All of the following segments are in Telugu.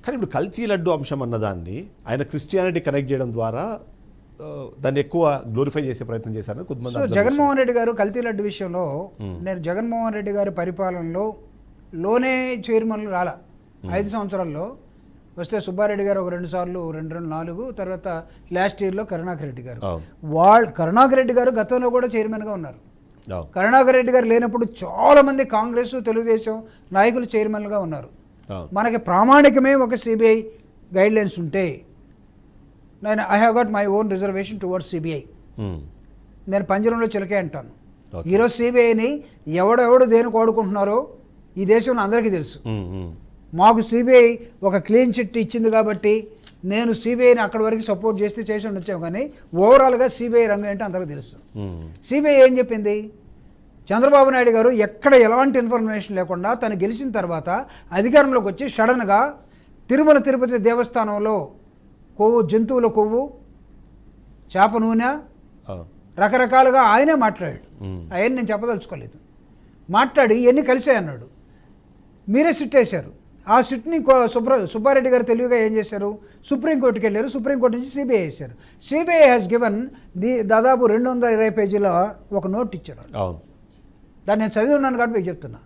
కానీ ఇప్పుడు కల్తీ లడ్డు అంశం అన్నదాన్ని ఆయన క్రిస్టియానిటీ కనెక్ట్ చేయడం ద్వారా దాన్ని ఎక్కువ గ్లోరిఫై చేసే ప్రయత్నం చేశారు కొంతమంది. జగన్మోహన్ రెడ్డి గారు కల్తీ లడ్డు విషయంలో నేను జగన్మోహన్ రెడ్డి గారి పరిపాలనలోనే చైర్మన్లు రాలా 5 సంవత్సరాల్లో వస్తే సుబ్బారెడ్డి గారు ఒక 2 సార్లు 4 తర్వాత లాస్ట్ ఇయర్లో కరుణాకర్ రెడ్డి గారు. కరుణాకర్ రెడ్డి గారు గతంలో కూడా చైర్మన్గా ఉన్నారు. కరుణాకర్ రెడ్డి గారు లేనప్పుడు చాలామంది కాంగ్రెస్ తెలుగుదేశం నాయకులు చైర్మన్గా ఉన్నారు. మనకి ప్రామాణికమే ఒక సిబిఐ గైడ్లైన్స్ ఉంటే నేను I have got my own reservation towards CBI. నేను పంజరంలో చిలకే అంటాను. ఈరోజు సిబిఐని ఎవడెవడు దేనికి వాడుకుంటున్నారో ఈ దేశంలో అందరికీ తెలుసు. మాకు సిబిఐ ఒక క్లీన్ చిట్ ఇచ్చింది కాబట్టి నేను సిబిఐని అక్కడి వరకు సపోర్ట్ చేస్తే చేసి ఉండొచ్చాము, కానీ ఓవరాల్గా సిబిఐ రంగం ఏంటో అందరికీ తెలుసు. సిబిఐ ఏం చెప్పింది? చంద్రబాబు నాయుడు గారు ఎక్కడ ఎలాంటి ఇన్ఫర్మేషన్ లేకుండా తను గెలిచిన తర్వాత అధికారంలోకి వచ్చి సడన్గా తిరుమల తిరుపతి దేవస్థానంలో కొవ్వు, జంతువుల కొవ్వు, చేప నూనె రకరకాలుగా ఆయనే మాట్లాడాడు. ఆయన నేను చెప్పదలుచుకోలేదు. మాట్లాడి ఇవన్నీ కలిసే అన్నాడు. మీరే సిట్ వేశారు. ఆ సిట్ని సుబ్బారెడ్డి గారు తెలివిగా ఏం చేశారు? సుప్రీంకోర్టుకి వెళ్ళారు. సుప్రీంకోర్టు నుంచి సిబిఐ వేశారు. సిబిఐ హ్యాస్ గివన్ దాదాపు 220 పేజీల ఒక నోట్ ఇచ్చారు. దాన్ని నేను చదివి ఉన్నాను కాబట్టి మీకు చెప్తున్నా.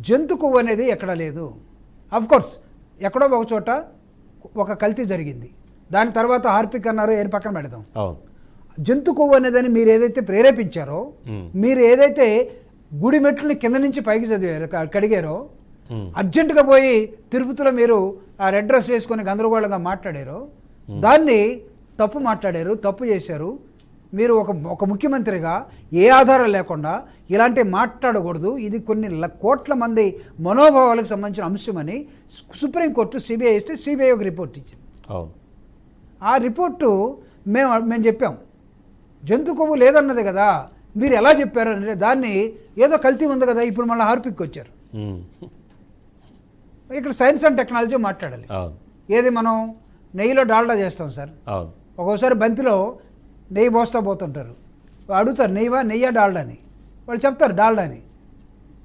జంతు కొవ్వు అనేది ఎక్కడా లేదు. అఫ్కోర్స్ ఎక్కడో ఒక చోట ఒక కల్తీ జరిగింది. దాని తర్వాత హార్పిక్ అన్నారు, ఏం పక్కన పెడదాం. జంతు కొవ్వు అనేదని మీరు ఏదైతే ప్రేరేపించారో, మీరు ఏదైతే గుడి మెట్లని కింద నుంచి పైకి చదివారో కడిగారో, అర్జెంటుగా పోయి తిరుపతిలో మీరు ఆ రెడ్ డ్రెస్ వేసుకొని గందరగోళంగా మాట్లాడారో, దాన్ని తప్పు మాట్లాడారు, తప్పు చేశారు. మీరు ఒక ముఖ్యమంత్రిగా ఏ ఆధారం లేకుండా ఇలాంటి మాట్లాడకూడదు. ఇది కొన్ని కోట్ల మంది మనోభావాలకు సంబంధించిన అంశమని సుప్రీంకోర్టు సిబిఐ ఇస్తే సిబిఐ ఒక రిపోర్ట్ ఇచ్చింది. ఆ రిపోర్టు మేము చెప్పాం, జంతు కొవ్వు లేదన్నది కదా, మీరు ఎలా చెప్పారు అంటే దాన్ని ఏదో కల్తీ ఉంది కదా, ఇప్పుడు మళ్ళీ హార్పిక్ వచ్చారు. ఇక్కడ సైన్స్ అండ్ టెక్నాలజీ మాట్లాడాలి. ఏది మనం నెయ్యిలో డాల్డా చేస్తాం సార్. ఒక్కోసారి బంతిలో నెయ్యి పోతుంటారు. అడుగుతారు నెయ్యా డాల్డా అని. వాళ్ళు చెప్తారు డాల్డా అని.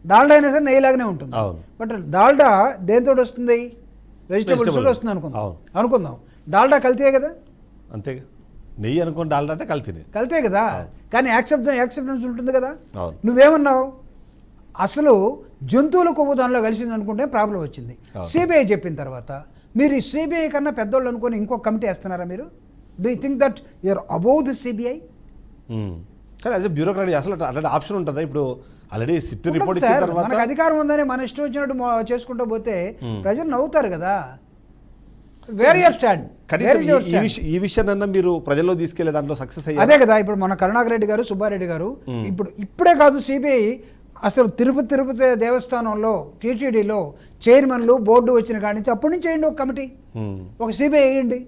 డాల్డా అయినా సరే నెయ్యిలాగానే ఉంటుంది. బట్ డాల్డా దేంతో వస్తుంది? వెజిటబుల్స్ వస్తుంది అనుకుందాం. డాల్డా కల్తీయే కదా. అంతే, నెయ్యి అనుకోని డాల్డా అంటే కల్తీ కదా. కానీ యాక్సెప్టెన్స్ ఉంటుంది కదా. నువ్వేమన్నావు? అసలు జంతువుల కొవ్వు దానిలో కలిసింది అనుకుంటే ప్రాబ్లం వచ్చింది. సిబిఐ చెప్పిన తర్వాత మీరు ఈ సిబిఐ కన్నా పెద్దోళ్ళు అనుకుని ఇంకో కమిటీ వేస్తున్నారా మీరు? Do you think that you're above the CBI? కానీ యాజ్ ఎ బ్యూరోక్రాట్ అసలు అట్లాంటి ఆప్షన్ ఉంటుందా? ఇప్పుడు ఆల్రెడీ సిట్ రిపోర్ట్ ఇచ్చిన తర్వాత మనకు అధికారం ఉందని మన ఇష్టం వచ్చినట్టు చేసుకుంటూ పోతే ప్రజలు నవ్వుతారు కదా. ఈ విషయాన్ని మీరు ప్రజల్లో తీసుకెళ్లే దాంట్లో సక్సెస్ అయ్యారు. అదే కదా ఇప్పుడు మన కరుణాకర్ రెడ్డి గారు, సుబ్బారెడ్డి గారు ఇప్పుడే కాదు సిబిఐ అసలు తిరుపతి దేవస్థానంలో టీటీడీలో చైర్మన్లు బోర్డు వచ్చిన కాడి నుంచి అప్పటి నుంచి వేయండి ఒక కమిటీ, ఒక సిబిఐ వేయండి.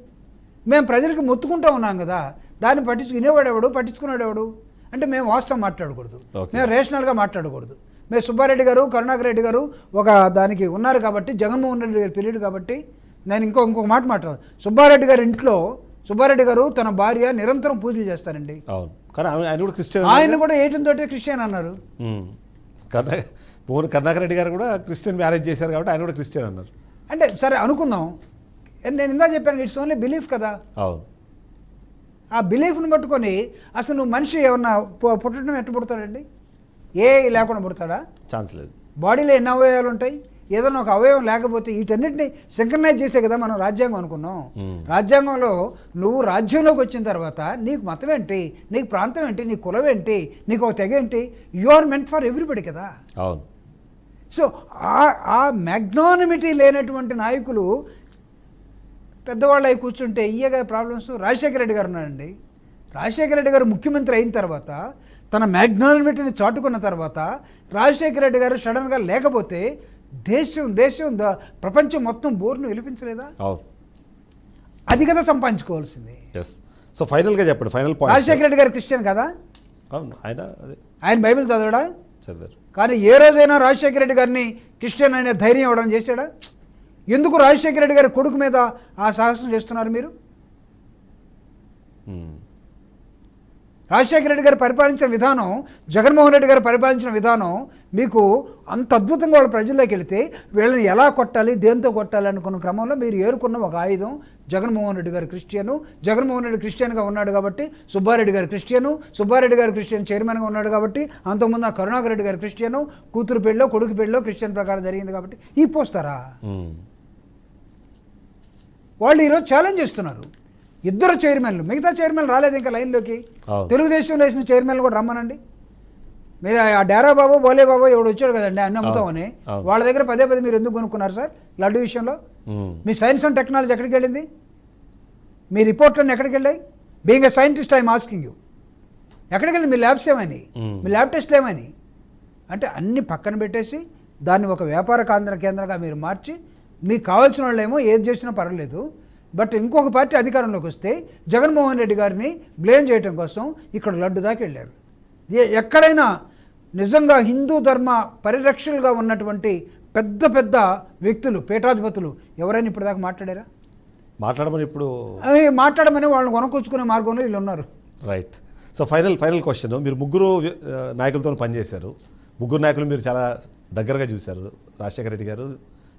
మేము ప్రజలకు మొత్తుకుంటూ ఉన్నాం కదా, దాన్ని పట్టించుకునేవాడెవడు అంటే మేము వాస్తవం మాట్లాడకూడదు, మేము రేషనల్గా మాట్లాడకూడదు. మేము సుబ్బారెడ్డి గారు, కరుణాకర్ రెడ్డి గారు ఒక దానికి ఉన్నారు కాబట్టి, జగన్మోహన్ రెడ్డి గారి పీరియడ్ కాబట్టి. నేను ఇంకొక మాట మాట్లాడు. సుబ్బారెడ్డి గారి ఇంట్లో సుబ్బారెడ్డి గారు తన భార్య నిరంతరం పూజలు చేస్తారండి. ఆయన కూడా 18 తోటి క్రిస్టియన్ అన్నారు. కరుణాకర్ రెడ్డి గారు కూడా క్రిస్టియన్ మ్యారేజ్ చేశారు కాబట్టి ఆయన కూడా క్రిస్టియన్ అన్నారు. అంటే సరే అనుకుందాం, నేను ఇందా చెప్పాను ఇట్స్ ఓన్లీ బిలీఫ్ కదా. ఆ బిలీఫ్ని పట్టుకొని అసలు నువ్వు మనిషి ఏమన్నా పుట్టడం ఎట్టు పుడతాడండి? ఏ లేకుండా పుడతాడా? ఛాన్స్ లేదు. బాడీలో ఎన్ని అవయవాలు ఉంటాయి? ఏదైనా ఒక అవయవం లేకపోతే వీటన్నిటిని సింక్రనైజ్ చేసే కదా మనం రాజ్యాంగం అనుకున్నాం. రాజ్యాంగంలో నువ్వు రాజ్యంలోకి వచ్చిన తర్వాత నీకు మతం ఏంటి, నీకు ప్రాంతం ఏంటి, నీ కులం ఏంటి, నీకు ఒక తెగ ఏంటి, you are meant for everybody కదా. సో ఆ మ్యాగ్నానిమిటీ లేనటువంటి నాయకులు పెద్దవాళ్ళు అయి కూర్చుంటే ఇయ్యగా ప్రాబ్లమ్స్. రాజశేఖర రెడ్డి గారు ఉన్నారండి. రాజశేఖర రెడ్డి గారు ముఖ్యమంత్రి అయిన తర్వాత తన మ్యాగ్నానిమిటీని చాటుకున్న తర్వాత రాజశేఖర రెడ్డి గారు సడన్గా లేకపోతే దేశం ప్రపంచం మొత్తం బోర్ను విలిపించలేదా? అది కదా సంపాదించుకోవాల్సింది. సో ఫైనల్గా చెప్పండి, ఫైనల్ పాయింట్. రాజశేఖర రెడ్డి గారు క్రిస్టియన్ కదా? అవును, ఆయన బైబిల్ చదివారు. కానీ ఏ రోజైనా రాజశేఖర రెడ్డి గారిని క్రిస్టియన్ అనే ధైర్యం ఇవ్వడం చేశాడా? ఎందుకు రాజశేఖర రెడ్డి గారి కొడుకు మీద ఆ సాహసం చేస్తున్నారు మీరు? రాజశేఖర రెడ్డి గారు పరిపాలించిన విధానం, జగన్మోహన్ రెడ్డి గారు పరిపాలించిన విధానం మీకు అంత అద్భుతంగా వాళ్ళ ప్రజల్లోకి వెళితే వీళ్ళని ఎలా కొట్టాలి, దేంతో కొట్టాలి అనుకున్న క్రమంలో మీరు ఏరుకున్న ఒక ఆయుధం జగన్మోహన్ రెడ్డి గారు క్రిస్టియను. జగన్మోహన్ రెడ్డి క్రిస్టియన్గా ఉన్నాడు కాబట్టి సుబ్బారెడ్డి గారు క్రిస్టియను, సుబ్బారెడ్డి గారు క్రిస్టియన్ చైర్మన్గా ఉన్నాడు కాబట్టి అంతకుముందు ఆ కరుణాకర్ రెడ్డి గారు క్రిస్టియను, కూతురు పెళ్ళిలో కొడుకు పెళ్ళిలో క్రిస్టియన్ ప్రకారం జరిగింది కాబట్టి ఈ పోస్తారా? వాళ్ళు ఈరోజు ఛాలెంజ్ చేస్తున్నారు. ఇద్దరు చైర్మన్లు, మిగతా చైర్మన్లు రాలేదు ఇంకా లైన్లోకి. తెలుగుదేశంలో వేసిన చైర్మన్లు కూడా రమ్మనండి. మీరు ఆ డేరా బాబు బోలే బాబు ఎవడు వచ్చాడు కదండి అన్ని అమ్ముతామని, వాళ్ళ దగ్గర పదే మీరు ఎందుకు కొనుక్కున్నారు సార్ లడ్డు విషయంలో? మీ సైన్స్ అండ్ టెక్నాలజీ ఎక్కడికి వెళ్ళింది? మీ రిపోర్ట్లన్నీ ఎక్కడికి వెళ్ళాయి? Being a scientist I'm asking you, ఎక్కడికి వెళ్ళి మీ ల్యాబ్స్ ఏమని, మీ ల్యాబ్ టెస్ట్లు ఏమని? అంటే అన్ని పక్కన పెట్టేసి దాన్ని ఒక వ్యాపార కేంద్రంగా మీరు మార్చి మీకు కావాల్సిన వాళ్ళు ఏమో ఏది చేసినా పర్వాలేదు, బట్ ఇంకొక పార్టీ అధికారంలోకి వస్తే జగన్మోహన్ రెడ్డి గారిని బ్లేమ్ చేయడం కోసం ఇక్కడ లడ్డు దాకా వెళ్ళారు. ఎక్కడైనా నిజంగా హిందూ ధర్మ పరిరక్షకులుగా ఉన్నటువంటి పెద్ద పెద్ద వ్యక్తులు, పీఠాధిపతులు ఎవరైనా ఇప్పటిదాకా మాట్లాడారా? మాట్లాడమని వాళ్ళని కొనకొచ్చుకునే మార్గంలో వీళ్ళు ఉన్నారు. రైట్. సో ఫైనల్ క్వశ్చన్, మీరు ముగ్గురు నాయకులతో పనిచేశారు. ముగ్గురు నాయకులు మీరు చాలా దగ్గరగా చూశారు, రాజశేఖర రెడ్డి గారు,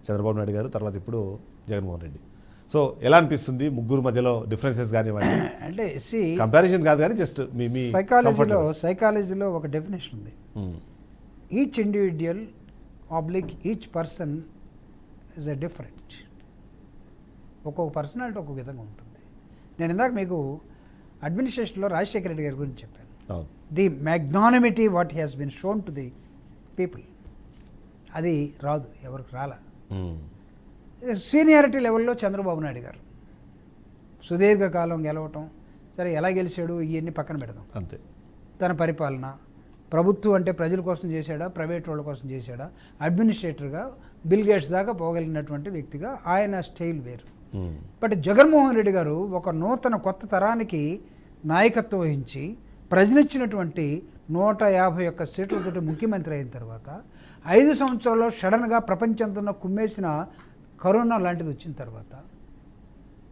చంద్రబాబు నాయుడు గారు, తర్వాత ఇప్పుడు జగన్మోహన్ రెడ్డి. సో ఎలా అనిపిస్తుంది ముగ్గురు మధ్యలో డిఫరెన్సెస్ కానివ్వండి? అంటే కంపారిజన్ కాదు కానీ జస్ట్ మీ సైకాలజీలో ఒక డెఫినేషన్ ఉంది. Each individual each person is a different. ఒక్కొక్క పర్సనాలిటీ ఒక్కొక్క విధంగా ఉంటుంది. నేను ఇందాక మీకు అడ్మినిస్ట్రేషన్లో రాజశేఖర రెడ్డి గారి గురించి చెప్పాను. The magnanimity what he has been shown to the people, అది రాదు, ఎవరికి రాలా. సీనియారిటీ లెవెల్లో చంద్రబాబు నాయుడు గారు సుదీర్ఘకాలం గెలవటం, సరే ఎలా గెలిచాడు ఇవన్నీ పక్కన పెడదాం. అంతే. తన పరిపాలన, ప్రభుత్వం అంటే ప్రజల కోసం చేశాడా, ప్రైవేట్ వాళ్ళ కోసం చేశాడా, అడ్మినిస్ట్రేటర్గా బిల్ గేట్స్ దాకా పోగలిగినటువంటి వ్యక్తిగా ఆయన స్టైల్ వేరు. బట్ జగన్మోహన్ రెడ్డి గారు ఒక కొత్త తరానికి నాయకత్వం వహించి ప్రజలిచ్చినటువంటి 151 సీట్లతో ముఖ్యమంత్రి అయిన తర్వాత 5 సంవత్సరాల్లో సడన్గా ప్రపంచంతో కుమ్మేసిన కరోనా లాంటిది వచ్చిన తర్వాత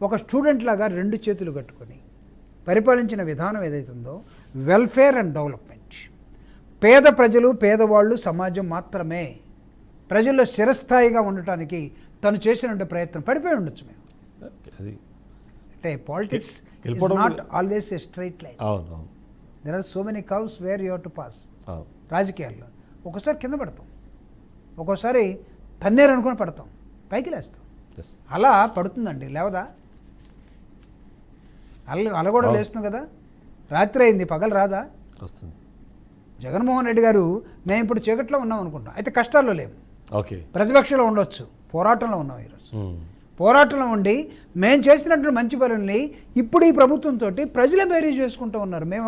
ఒక స్టూడెంట్ లాగా 2 చేతులు కట్టుకొని పరిపాలించిన విధానం ఏదైతుందో వెల్ఫేర్ అండ్ డెవలప్మెంట్, పేద ప్రజలు పేదవాళ్ళు సమాజం మాత్రమే ప్రజల్లో స్థిరస్థాయిగా ఉండటానికి తను చేసినటువంటి ప్రయత్నం పడిపోయి ఉండొచ్చు. మేము అంటే politics is not always a straight line. There are so many curves where you have to pass. రాజకీయాల్లో ఒక్కోసారి కింద పడతాం, ఒక్కోసారి తన్నేరు అనుకుని పడతాం, పైకి లేస్తాం. అలా పడుతుందండి, లేవదా? అల కూడా లేస్తుంది కదా. రాత్రి అయింది, పగలు రాదా? వస్తుంది. జగన్మోహన్ రెడ్డి గారు మేము ఇప్పుడు చీకట్లో ఉన్నాం అనుకుంటాం, అయితే కష్టాల్లో లేము. ఓకే, ప్రతిపక్షంలో ఉండొచ్చు, పోరాటంలో ఉన్నాం ఈరోజు. పోరాటంలో ఉండి మేము చేసినటువంటి మంచి పనుల్ని ఇప్పుడు ఈ ప్రభుత్వంతో ప్రజలే బేరీ చేసుకుంటూ ఉన్నారు. మేము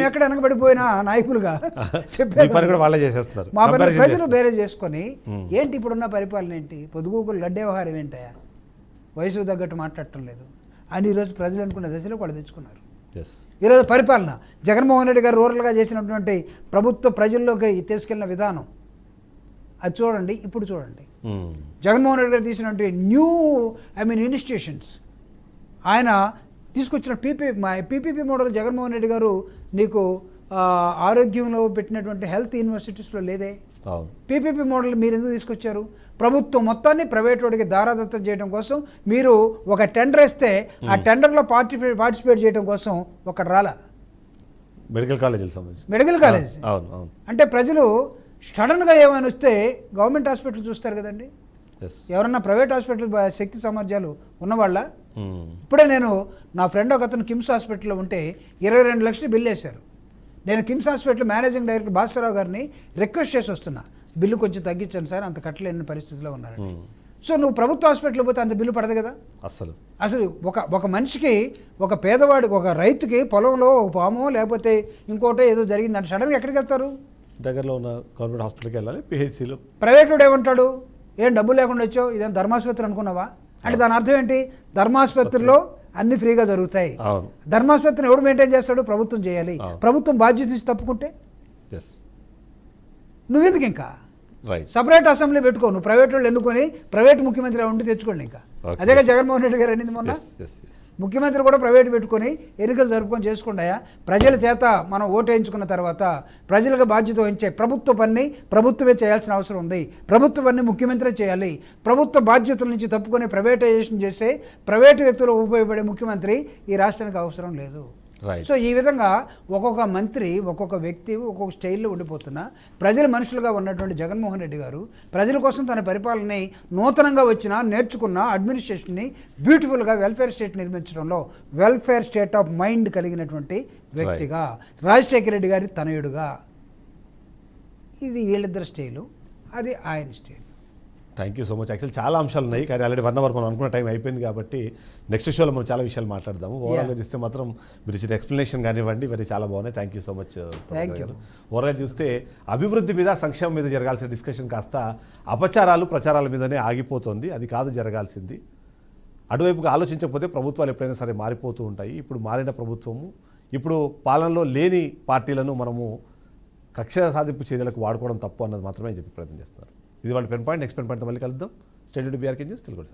ఎక్కడ వెనకబడిపోయిన నాయకులుగా చెప్పారు, మా పని ప్రజలు బేరీ చేసుకొని ఏంటి ఇప్పుడున్న పరిపాలన ఏంటి, పొదుగుకులు లడ్డే వ్యవహారం ఏంటయా, వయసు తగ్గట్టు మాట్లాడటం లేదు అని ఈరోజు ప్రజలు అనుకున్న దశలో వాళ్ళు తెచ్చుకున్నారు. ఈరోజు పరిపాలన జగన్మోహన్ రెడ్డి గారు రూరల్గా చేసినటువంటి ప్రభుత్వ ప్రజల్లోకి తీసుకెళ్లిన విధానం అది చూడండి. ఇప్పుడు చూడండి జగన్మోహన్ రెడ్డి గారు తీసినటువంటి ఇన్స్టిట్యూషన్స్, ఆయన తీసుకొచ్చిన పీపీపీ మోడల్ జగన్మోహన్ రెడ్డి గారు నీకు ఆరోగ్యంలో పెట్టినటువంటి హెల్త్ యూనివర్సిటీస్లో లేదే. పీపీపీ మోడల్ మీరు ఎందుకు తీసుకొచ్చారు? ప్రభుత్వం మొత్తాన్ని ప్రైవేట్ వాడికి దారాదత్తం చేయడం కోసం మీరు ఒక టెండర్ ఇస్తే ఆ టెండర్లో పార్టిసిపేట్ చేయడం కోసం ఒక రాలా మెడికల్ కాలేజ్. అంటే ప్రజలు సడన్గా ఏమైనా వస్తే గవర్నమెంట్ హాస్పిటల్ చూస్తారు కదండి, ఎవరన్నా ప్రైవేట్ హాస్పిటల్ శక్తి సామర్థ్యాలు ఉన్నవాళ్ళ? ఇప్పుడే నేను నా ఫ్రెండ్ ఒక అతను కిమ్స్ హాస్పిటల్లో ఉంటే 22 లక్షలు బిల్లు వేశారు. నేను KIMS hospital managing director Bhaskararao గారిని రిక్వెస్ట్ చేసి వస్తున్నా, బిల్లు కొంచెం తగ్గించండి సార్, అంత కట్టలేని పరిస్థితిలో ఉన్నారండి. సో నువ్వు ప్రభుత్వ హాస్పిటల్ పోతే అంత బిల్లు పడదు కదా అసలు. ఒక మనిషికి, ఒక పేదవాడికి, ఒక రైతుకి పొలంలో ఒక పామో లేకపోతే ఇంకోటో ఏదో జరిగిందంటే సడన్గా ఎక్కడికి వెళ్తారు? దగ్గరలో ఉన్న గవర్నమెంట్ హాస్పిటల్కి వెళ్ళాలి. పిహెచ్సిలో ప్రైవేట్ వాడు ఏమంటాడు, ఏం డబ్బులు లేకుండా వచ్చావు, ఇదేం ధర్మాసుపత్రి అనుకున్నావా అంటే దాని అర్థం ఏంటి? ధర్మాసుపత్రిలో అన్ని ఫ్రీగా జరుగుతాయి. ధర్మాసుపత్రిని ఎవడు మెయింటైన్ చేస్తాడు? ప్రభుత్వం చేయాలి. ప్రభుత్వం బాధ్యత నుంచి తప్పుకుంటే నువ్వెందుకు ఇంకా సపరేట్ అసెంబ్లీ పెట్టుకో, నువ్వు ప్రైవేట్ వాళ్ళు ఎన్నుకొని ప్రైవేట్ ముఖ్యమంత్రి ఉండి తెచ్చుకోండి ఇంకా. Okay. అదేగా జగన్మోహన్ రెడ్డి గారు అనేది మొన్న. Yes. ముఖ్యమంత్రి కూడా ప్రైవేట్ పెట్టుకొని ఎన్నికలు జరుపుకొని చేసుకుంటాయా? ప్రజల చేత మనం ఓటు వేయించుకున్న తర్వాత ప్రజలకు బాధ్యత వహించే ప్రభుత్వ పని ప్రభుత్వమే చేయాల్సిన అవసరం ఉంది. ప్రభుత్వ పని ముఖ్యమంత్రి చేయాలి. ప్రభుత్వ బాధ్యతల నుంచి తప్పుకొని ప్రైవేటైజేషన్ చేసే ప్రైవేటు వ్యక్తులకు ఉపయోగపడే ముఖ్యమంత్రి ఈ రాష్ట్రానికి అవసరం లేదు. రైట్. సో ఈ విధంగా ఒక్కొక్క మంత్రి ఒక్కొక్క వ్యక్తి ఒక్కొక్క స్టైల్లో ఉండిపోతున్నా ప్రజల మనుషులుగా ఉన్నటువంటి జగన్మోహన్ రెడ్డి గారు ప్రజల కోసం తన పరిపాలనని నూతనంగా వచ్చిన నేర్చుకున్న అడ్మినిస్ట్రేషన్ని బ్యూటిఫుల్గా వెల్ఫేర్ స్టేట్ నిర్మించడంలో వెల్ఫేర్ స్టేట్ ఆఫ్ మైండ్ కలిగినటువంటి వ్యక్తిగా రాజశేఖర రెడ్డి గారి తనయుడుగా ఇది వీళ్ళిద్దరు స్టైలు, అది ఆయన style. Thank you so much. Actual చాలా అంశాలు ఉన్నాయి కానీ ఆల్రెడీ 1 అవర్ మనం అనుకున్న టైం అయిపోయింది కాబట్టి నెక్స్ట్ షోలో మనం చాలా విషయాలు మాట్లాడదాము. ఓవరాల్గా చూస్తే మాత్రం మీరు ఇచ్చిన ఎక్స్ప్లెనేషన్ కానివ్వండి ఇవన్నీ చాలా బాగున్నాయి. Thank you so much. Overall చూస్తే అభివృద్ధి మీద సంక్షేమం మీద జరగాల్సిన డిస్కషన్ కాస్త అపచారాలు ప్రచారాల మీదనే ఆగిపోతుంది. అది కాదు జరగాల్సింది. అటువైపుగా ఆలోచించకపోతే ప్రభుత్వాలు ఎప్పుడైనా సరే మారిపోతూ ఉంటాయి. ఇప్పుడు మారిన ప్రభుత్వము ఇప్పుడు పాలనలో లేని పార్టీలను మనము కక్ష సాధింపు చర్యలకు వాడుకోవడం తప్పు అన్నది మాత్రమే చెప్పి ప్రయత్నం చేస్తున్నారు. ఇది వాళ్ళ పెన్ పాయింట్. నెక్స్ట్ పెన్ పాయింట్తో మళ్ళీ కలుద్దాం. State BRK news Telugu.